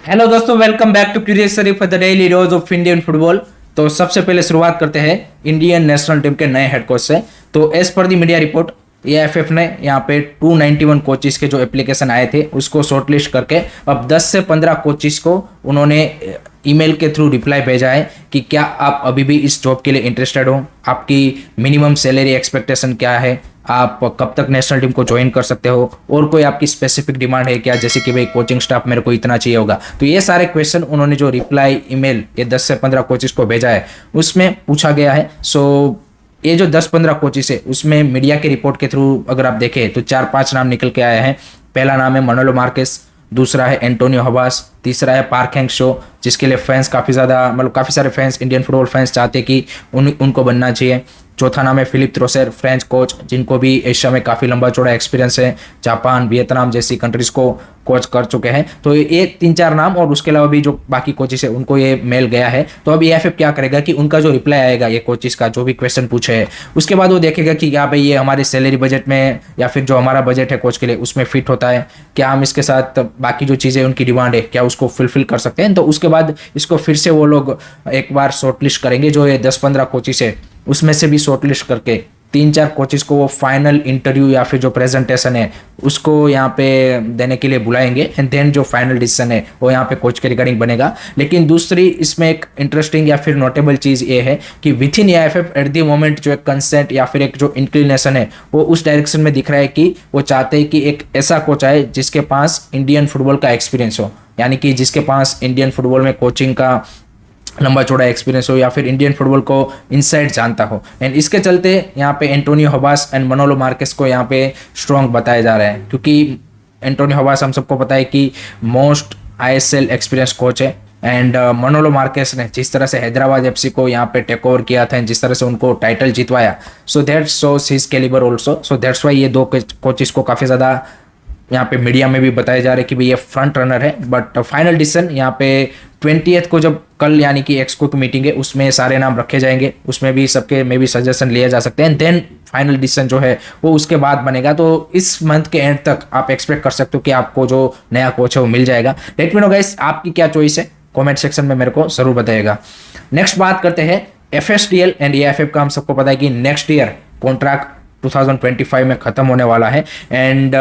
Hello दोस्तों, welcome back to curious Sharif for the daily dose of Indian football. तो सबसे पहले शुरुआत करते हैं इंडियन नेशनल टीम के नए हेड कोच से। तो एज पर दी मीडिया रिपोर्ट एएफएफ ने यहाँ पे 291 कोचिस के जो एप्लीकेशन आए थे उसको शॉर्टलिस्ट करके अब 10 से 15 कोचिस को उन्होंने ईमेल के थ्रू रिप्लाई भेजा है कि क्या आप अभी भी इस जॉब के लिए इंटरेस्टेड हो, आपकी मिनिमम सैलरी एक्सपेक्टेशन क्या है, आप कब तक नेशनल टीम को ज्वाइन कर सकते हो, और कोई आपकी स्पेसिफिक डिमांड है क्या, जैसे कि भाई कोचिंग स्टाफ मेरे को इतना चाहिए होगा। तो ये सारे क्वेश्चन उन्होंने जो रिप्लाई ईमेल ये 10 से 15 कोचिस को भेजा है उसमें पूछा गया है। सो ये जो 10-15 कोचिस है उसमें मीडिया की रिपोर्ट के थ्रू अगर आप देखें तो 4-5 नाम निकल के आए हैं। पहला नाम है मनोलो मार्केस, दूसरा है एंटोनियो हबास, तीसरा है पार्क हैंग शो, जिसके लिए फैंस काफ़ी ज़्यादा मतलब काफ़ी सारे फैंस इंडियन फुटबॉल फैंस चाहते हैं कि उनको बनना चाहिए। चौथा नाम है फिलिप थ्रोसेर, फ्रेंच कोच, जिनको भी एशिया में काफ़ी लंबा चौड़ा एक्सपीरियंस है, जापान वियतनाम जैसी कंट्रीज को कोच कर चुके हैं। तो ये 3-4 नाम और उसके अलावा भी जो बाकी कोचिस है उनको ये मेल गया है। तो अब एएफएफ क्या करेगा कि उनका जो रिप्लाई आएगा ये कोचिस का जो भी क्वेश्चन पूछे है उसके बाद वो देखेगा कि क्या भाई ये हमारे सैलरी बजट में या फिर जो हमारा बजट है कोच के लिए उसमें फिट होता है, क्या हम इसके साथ बाकी जो चीज़ें उनकी डिमांड है क्या उसको फुलफिल कर सकते हैं। तो उसके बाद इसको फिर से वो लोग एक बार शॉर्टलिस्ट करेंगे, जो ये 10-15 कोचिस है उसमें से भी शॉर्टलिस्ट करके 3-4 कोचिस को वो फाइनल इंटरव्यू या फिर जो प्रेजेंटेशन है उसको यहाँ पे देने के लिए बुलाएंगे एंड देन जो फाइनल डिसीजन है वो यहाँ पे कोच के रिगार्डिंग बनेगा। लेकिन दूसरी इसमें एक इंटरेस्टिंग या फिर नोटेबल चीज़ ये है कि with in AFF eight the moment जो एक कंसेंट या फिर एक जो इंक्लिनेशन है वो उस डायरेक्शन में दिख रहा है कि वो चाहते हैं कि एक ऐसा कोच आए जिसके पास इंडियन फुटबॉल का एक्सपीरियंस हो, यानी कि जिसके पास इंडियन फुटबॉल में कोचिंग का लंबा चौड़ा एक्सपीरियंस हो या फिर इंडियन फुटबॉल को इनसाइड जानता हो। एंड इसके चलते यहाँ पे एंटोनियो हबास एंड मनोलो मार्केस को यहाँ पे स्ट्रॉन्ग बताया जा रहा है, क्योंकि एंटोनियो हबास हम सबको पता है कि मोस्ट आईएसएल एक्सपीरियंस कोच है। एंड मनोलो मार्केस ने जिस तरह से हैदराबाद एफसी को यहाँ पे टेक ओवर किया था एंड जिस तरह से उनको टाइटल जितवाया, so that shows his calibre also. So that's why ये दो कोचेस को काफ़ी ज़्यादा यहाँ पे मीडिया में भी बताया जा रहा है कि भाई ये फ्रंट रनर है। बट फाइनल डिसीजन यहाँ पे 20th को जब कल यानी कि एक्सको की मीटिंग है उसमें सारे नाम रखे जाएंगे, उसमें भी सबके में भी सजेशन लिए जा सकते हैं। देन फाइनल डिसीजन जो है वो उसके बाद बनेगा। तो इस मंथ के एंड तक आप एक्सपेक्ट कर सकते हो कि आपको जो नया कोच है वो मिल जाएगा। लेट मी नो गाइस, आपकी क्या चॉइस है, कॉमेंट सेक्शन में मेरे को जरूर बताइएगा। नेक्स्ट बात करते हैं एफएसडीएल एंड एएफएफ का। हम सबको पता है कि नेक्स्ट ईयर कॉन्ट्रैक्ट 2025 में खत्म होने वाला है एंड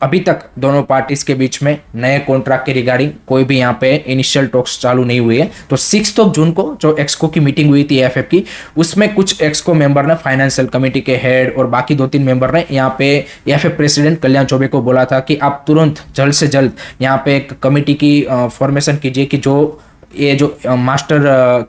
अभी तक दोनों पार्टीज के बीच में नए कॉन्ट्रैक्ट के रिगार्डिंग कोई भी यहाँ पे इनिशियल टॉक्स चालू नहीं हुई है। तो 6 जून को जो एक्सको की मीटिंग हुई थी एएफएफ की, उसमें कुछ एक्सको मेंबर ने, फाइनेंशियल कमेटी के हेड और बाकी 2-3 मेंबर ने यहाँ पे एएफएफ प्रेसिडेंट कल्याण चौबे को बोला था कि आप तुरंत जल्द से जल्द यहाँ पे एक कमेटी की फॉर्मेशन कीजिए कि जो ये जो मास्टर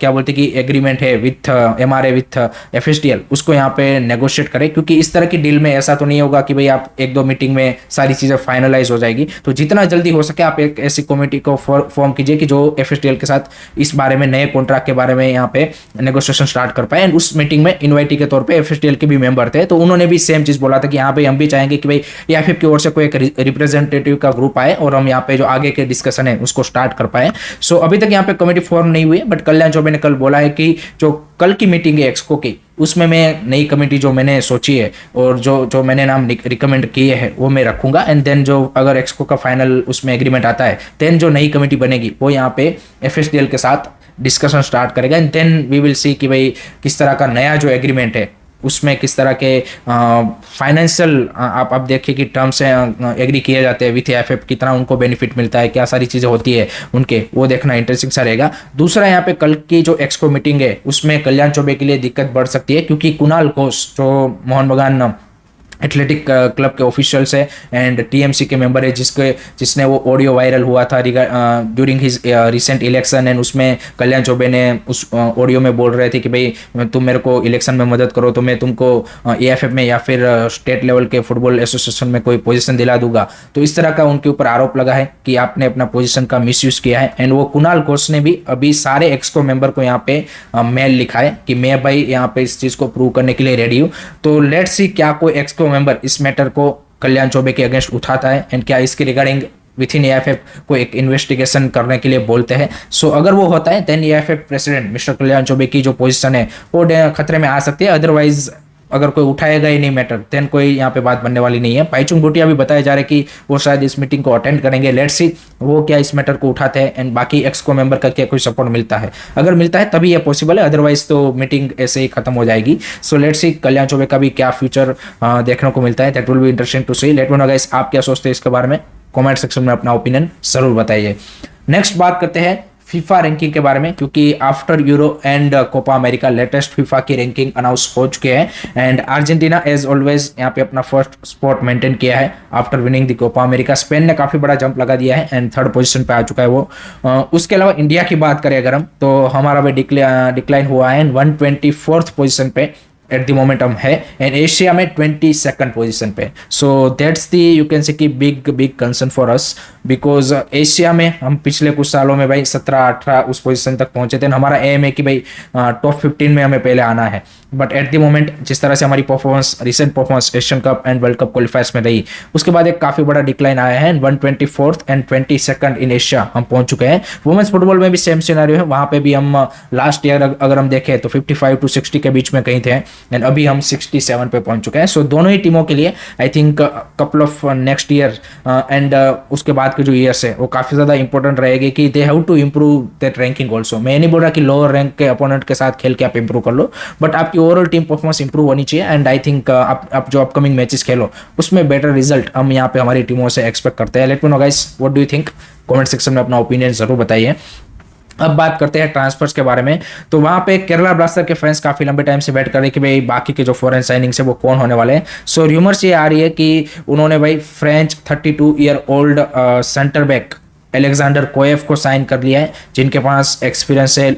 क्या बोलते कि एग्रीमेंट है विथ एमआरए विथ एफएसडीएल उसको यहाँ पे नेगोशिएट करें, क्योंकि इस तरह की डील में ऐसा तो नहीं होगा कि भाई आप 1-2 मीटिंग में सारी चीज़ें फाइनलाइज हो जाएगी। तो जितना जल्दी हो सके आप एक ऐसी कमेटी को फॉर्म कीजिए कि जो एफएसडीएल के साथ इस बारे में, नए कॉन्ट्रैक्ट के बारे में यहाँ पे नेगोशिएशन स्टार्ट कर पाए। एंड उस मीटिंग में इन्वाइटी के तौर पर एफएसडीएल के भी मेंबर थे, तो उन्होंने भी सेम चीज़ बोला था कि यहाँ पे हम भी चाहेंगे कि भाई एएफएफ की ओर से कोई एक रिप्रेजेंटेटिव का ग्रुप आए और हम यहाँ पे जो आगे के डिस्कशन है उसको स्टार्ट कर पाए। सो अभी तक यहाँ पे कमेटी फॉर्म नहीं हुई है, बट कल्याण चौबे ने कल बोला है कि जो कल की मीटिंग है एक्सको की उसमें मैं नई कमेटी जो मैंने सोची है और जो मैंने नाम रिकमेंड किए हैं वो मैं रखूंगा। एंड देन जो अगर एक्सको का फाइनल उसमें एग्रीमेंट आता है देन जो नई कमेटी बनेगी वो यहाँ पे एफएसडीएल के साथ डिस्कशन स्टार्ट करेगा। And then we will see कि भाई किस तरह का नया जो एग्रीमेंट है उसमें किस तरह के फाइनेंशियल आप देखिए कि टर्म्स एग्री किए जाते हैं विथ एएफएफ, कितना उनको बेनिफिट मिलता है, क्या सारी चीज़ें होती है उनके, वो देखना इंटरेस्टिंग सा रहेगा। दूसरा यहाँ पे कल की जो एक्सको मीटिंग है उसमें कल्याण चौबे के लिए दिक्कत बढ़ सकती है, क्योंकि कुणाल घोष जो मोहन बगान एथलेटिक क्लब के ऑफिशियल्स है एंड टीएमसी के मेंबर है, जिसने वो ऑडियो वायरल हुआ था during his recent election. And उसमें कल्याण चौबे ने उस ऑडियो में बोल रहे थे कि भाई तुम मेरे को इलेक्शन में मदद करो तो मैं तुमको एएफएफ में या फिर स्टेट लेवल के फुटबॉल एसोसिएशन में कोई पोजीशन दिला दूंगा। तो इस तरह का उनके ऊपर आरोप लगा है कि आपने अपना पोजीशन का मिसयूज किया है। एंड वो कुणाल घोष ने भी अभी सारे एक्सको मेंबर को यहाँ पे मेल लिखा है कि मैं भाई यहाँ पे इस चीज़ को प्रूव करने के लिए रेडी हूँ। तो लेट्स सी क्या कोई एक्सको मेंबर इस मैटर को कल्याण चौबे के अगेंस्ट उठाता है एंड क्या इसके रिगार्डिंग विथ इन एएफएफ को एक इन्वेस्टिगेशन करने के लिए बोलते हैं। सो अगर वो होता है देन एएफएफ प्रेसिडेंट मिस्टर कल्याण चौबे की जो पोजीशन है वो खतरे में आ सकती है। अदरवाइज अगर कोई उठाएगा ही नहीं मैटर, देन कोई यहाँ पे बात बनने वाली नहीं है। पाइचुंग भूटिया भी बताया जा रहा है कि वो शायद इस मीटिंग को अटेंड करेंगे। लेट्स सी वो क्या इस मैटर को उठाते हैं एंड बाकी एक्सको मेंबर का क्या कोई सपोर्ट मिलता है। अगर मिलता है तभी ये पॉसिबल है, अदरवाइज तो मीटिंग ऐसे ही खत्म हो जाएगी। सो लेट्स सी कल्याण चौबे का भी क्या फ्यूचर देखने को मिलता है, that will be interesting to see. Let me know guys आप क्या सोचते हैं इसके बारे में, कमेंट सेक्शन में अपना ओपिनियन जरूर बताइए। नेक्स्ट बात करते हैं फीफा रैंकिंग के बारे में, क्योंकि after euro and Copa America latest FIFA की रैंकिंग अनाउंस हो चुके हैं एंड अर्जेंटीना एज ऑलवेज यहाँ पे अपना फर्स्ट स्पॉट मेंटेन किया है after winning the Copa America. Spain ने काफी बड़ा जंप लगा दिया है एंड थर्ड पोजीशन पे आ चुका है वो। उसके अलावा इंडिया की बात करें अगर हम, तो हमारा भी डिक्लाइन हुआ है एंड 124th पोजीशन पे एट द मोमेंट हम है एंड एशिया में 22nd पोजीशन पे। So that's the you can say कि big concern for us, because Asia में हम पिछले कुछ सालों में भाई 17-18 उस पोजीशन तक पहुंचे थे। हमारा एम है कि भाई टॉप 15 में हमें पहले आना है, बट एट द मोमेंट जिस तरह से हमारी performance recent performance Asian cup and world cup क्वालिफायर्स में रही, उसके बाद एक काफी बड़ा डिक्लाइन आया है। 124th and 22nd in Asia हम पहुंच चुके हैं। वुमेन्स फुटबॉल में भी सेम सिनेरियो है, वहां पे भी हम लास्ट ईयर अगर हम देखें तो 55 to 60 के बीच में कहीं थे एंड अभी हम 67 पे पहुंच चुके हैं। सो दोनों ही टीमों के लिए I think couple of next year and उसके बाद के जो ईयर्स है वो काफी ज्यादा इंपॉर्टेंट रहेगी कि they have to improve that ranking also. मैं नहीं बोल रहा कि लोअर रैंक के अपोनेंट के साथ खेल के आप इंप्रूव कर लो, बट आपकी ओवरऑल टीम परफॉर्मेंस इंप्रूव होनी चाहिए एंड आई थिंक आप जो अपकमिंग मैचेस खेलो उसमें बेटर रिजल्ट हम यहाँ पे हमारी टीमों से एक्सपेक्ट करते हैं। Late me know guys what do you think, comment section में अपना ओपिनियन जरूर बताइए। अब बात करते हैं ट्रांसफर्स के बारे में, तो वहां पे केरला ब्लास्टर के फैंस काफी लंबे टाइम से वेट कर रहे हैं कि भाई बाकी के जो फॉरेन साइनिंग्स है वो कौन होने वाले हैं। सो र्यूमर्स ये आ रही है कि उन्होंने भाई French 32 year old centre back Alexander कोएफ को साइन कर लिया है, जिनके पास एक्सपीरियंस है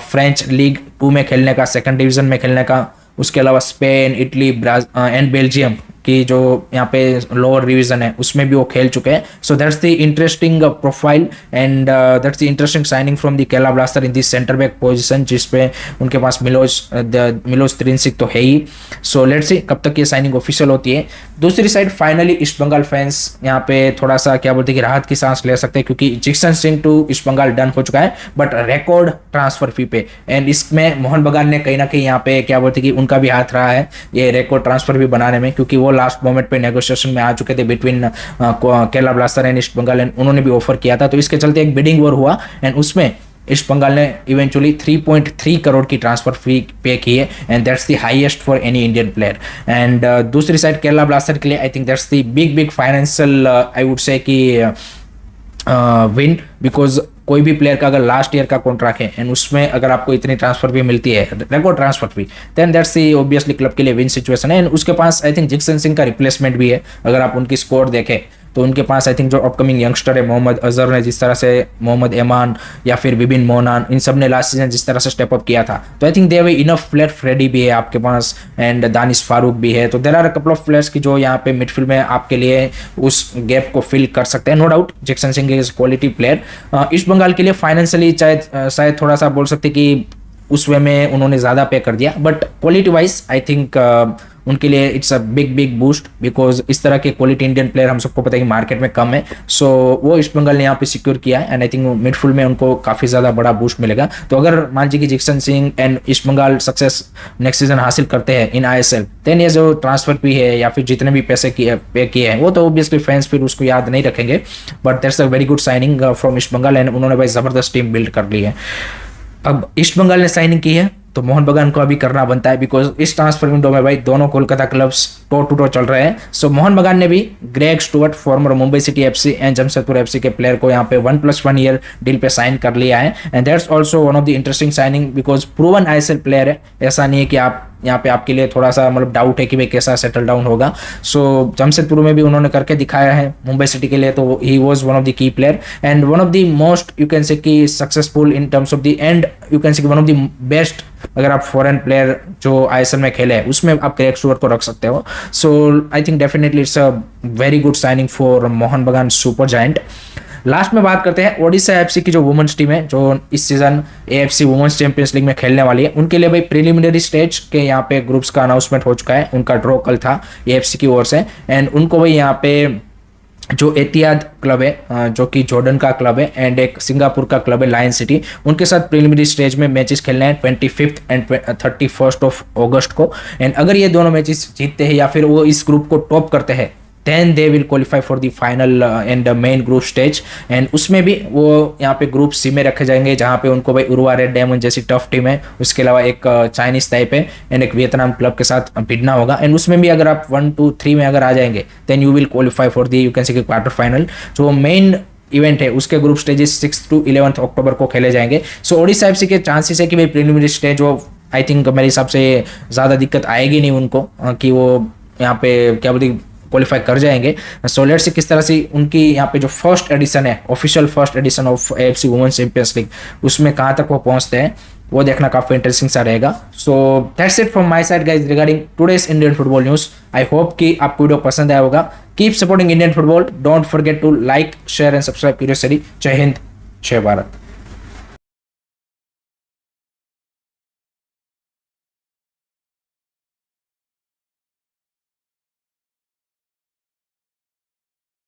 फ्रेंच लीग 2 में खेलने का, सेकंड डिवीजन में खेलने का। उसके अलावा स्पेन, इटली एंड बेल्जियम की जो यहाँ पे लोअर डिवीजन है उसमें भी वो खेल चुके हैं। So that's the interesting profile and that's the interesting signing from the Kerala blaster in this centre back position, जिसपे उनके पास मिलोस त्रिंसिक तो है ही। सो लेट्स सी कब तक ये साइनिंग ऑफिशियल होती है। दूसरी side finally East Bengal fans यहाँ पे थोड़ा सा क्या बोलते हैं कि राहत की सांस ले सकते हैं, क्योंकि जिक्सन सिंह टू ईस्ट बंगाल डन हो चुका है बट रिकॉर्ड ट्रांसफर फी पे, एंड इसमें मोहन बगान ने कहीं ना कहीं यहाँ पे क्या बोलते हैं कि उनका भी हाथ रहा है ये रिकॉर्ड ट्रांसफर भी बनाने में, क्योंकि वो लास्ट मोमेंट पे नेगोशिएशन में आ चुके थे between Kerala blaster and east Bengal and उन्होंने भी ऑफर किया था। तो इसके चलते एक बिडिंग वॉर हुआ एंड उसमें ईस्ट बंगाल ने इवेंचुअली 3.3 करोड़ की ट्रांसफर फी पे की है and that's the highest for any Indian player. And दूसरी साइड केरला ब्लास्टर के लिए I think that's the big financial I would say कि विन, बिकॉज कोई भी प्लेयर का अगर लास्ट ईयर का कॉन्ट्रैक्ट है एंड उसमें अगर आपको इतनी ट्रांसफर फी मिलती है, record transfer fee, then that's the obviously club के लिए विन सिचुएशन है। एंड उसके पास आई थिंक जिक्सन सिंह का रिप्लेसमेंट भी है। अगर आप उनकी स्कोर देखें तो उनके पास आई थिंक जो अपकमिंग यंगस्टर है मोहम्मद अजहर ने जिस तरह से, मोहम्मद एमान या फिर विबिन मोनान, इन सब ने लास्ट सीजन जिस तरह से स्टेप अप किया था, तो I think they have enough player. Freddy भी है आपके पास एंड दानिश फारूक भी है, तो there are a couple of players की जो यहाँ पे मिडफील्ड में आपके लिए उस गैप को फिल कर सकते हैं। No doubt Jeakson Singh is quality player. East Bengal के लिए फाइनेंशियली शायद थोड़ा सा बोल सकते कि उस वे में उन्होंने ज़्यादा पे कर दिया, but quality wise I think उनके लिए it's a big boost, because इस तरह के क्वालिटी इंडियन प्लेयर हम सबको पता है कि मार्केट में कम है। सो वो ईस्ट बंगाल ने यहाँ पे सिक्योर किया है एंड आई थिंक मिडफील्ड में उनको काफ़ी ज़्यादा बड़ा बूस्ट मिलेगा। तो अगर मान लीजिए कि Jeakson Singh and east Bengal success next season हासिल करते हैं इन ISL, देन ये जो ट्रांसफर फी है या फिर जितने भी पैसे पे किए हैं वो तो ऑब्वियसली फैंस फिर उसको याद नहीं रखेंगे, but that's a very good signing from East Bengal and उन्होंने भाई ज़बरदस्त टीम बिल्ड कर ली है। अब ईस्ट बंगाल ने साइनिंग की है तो मोहन बगान को अभी करना बनता है, बिकॉज इस ट्रांसफर विंडो में भाई दोनों Kolkata clubs toe to toe चल रहे हैं। सो मोहन बगान ने भी Greg Stewart former Mumbai City FC and Jamshedpur FC के प्लेयर को यहाँ पे 1+1 ईयर डील पे साइन कर लिया है and that's also one of the interesting signing, because proven ISL player है। ऐसा नहीं है कि आप यहाँ पे आपके लिए थोड़ा सा मतलब डाउट है कि भाई कैसा सेटल डाउन होगा। सो जमशेदपुर में भी उन्होंने करके दिखाया है मुंबई सिटी के लिए, तो he was one of the key player and one of the most you can say कि successful in terms of the and you can say one of the best. अगर आप फॉरेन प्लेयर जो ISL में खेले उसमें आप Greg Stuart को रख सकते हो। So I think definitely it's a very good signing for Mohun Bagan super giant. Last में बात करते हैं ओडिशा FC की जो वुमेन्स टीम है जो इस season AFC women's champions league में खेलने वाली है, उनके लिए भाई प्रीलिमिनरी स्टेज के यहाँ पे ग्रुप्स का अनाउंसमेंट हो चुका है। उनका ड्रॉ कल था AFC की ओर से एंड उनको भाई यहाँ पे जो एतिहाद क्लब है जो कि जॉर्डन का क्लब है, एंड एक सिंगापुर का क्लब है लायन सिटी, उनके साथ प्रीलिमिनरी स्टेज में मैचेस खेलने हैं 25 एंड 31 ऑफ अगस्त को। एंड अगर ये दोनों मैचेस जीतते हैं या फिर वो इस ग्रुप को टॉप करते हैं, then they will qualify for the final and main group stage. And उसमें भी वो यहाँ पे ग्रुप सी में रखे जाएंगे, जहाँ पे उनको भाई उरुवा रेड डायमंड जैसी टफ टीम है, उसके अलावा एक चाइनीज टाइप है एंड एक वियतनाम क्लब के साथ भिड़ना होगा। एंड उसमें भी अगर आप 1, 2, 3 में अगर आ जाएंगे, then you will qualify for the you can say quarter final. जो मेन इवेंट है उसके ग्रुप स्टेजेस 6 to 11 अक्टूबर को खेले जाएंगे। सो ओडिशा एफसी के चांसेस है कि भाई प्रीलिमिनरी स्टेज वो आई थिंक मेरे हिसाब से ज़्यादा दिक्कत आएगी नहीं उनको कि वो यहाँ पे क्या बोलते क्वालिफाई कर जाएंगे। सो लेट्स सी किस तरह से उनकी यहाँ पे जो फर्स्ट एडिशन है, official first edition of AFC women's champions league, उसमें कहाँ तक वो पहुँचते हैं वो देखना काफ़ी इंटरेस्टिंग सा रहेगा। So that's it from my side guys regarding today's Indian football news. I hope कि आपको वीडियो पसंद आया होगा। Keep supporting Indian football, don't forget to like, share and subscribe curious study. जय हिंद, जय भारत।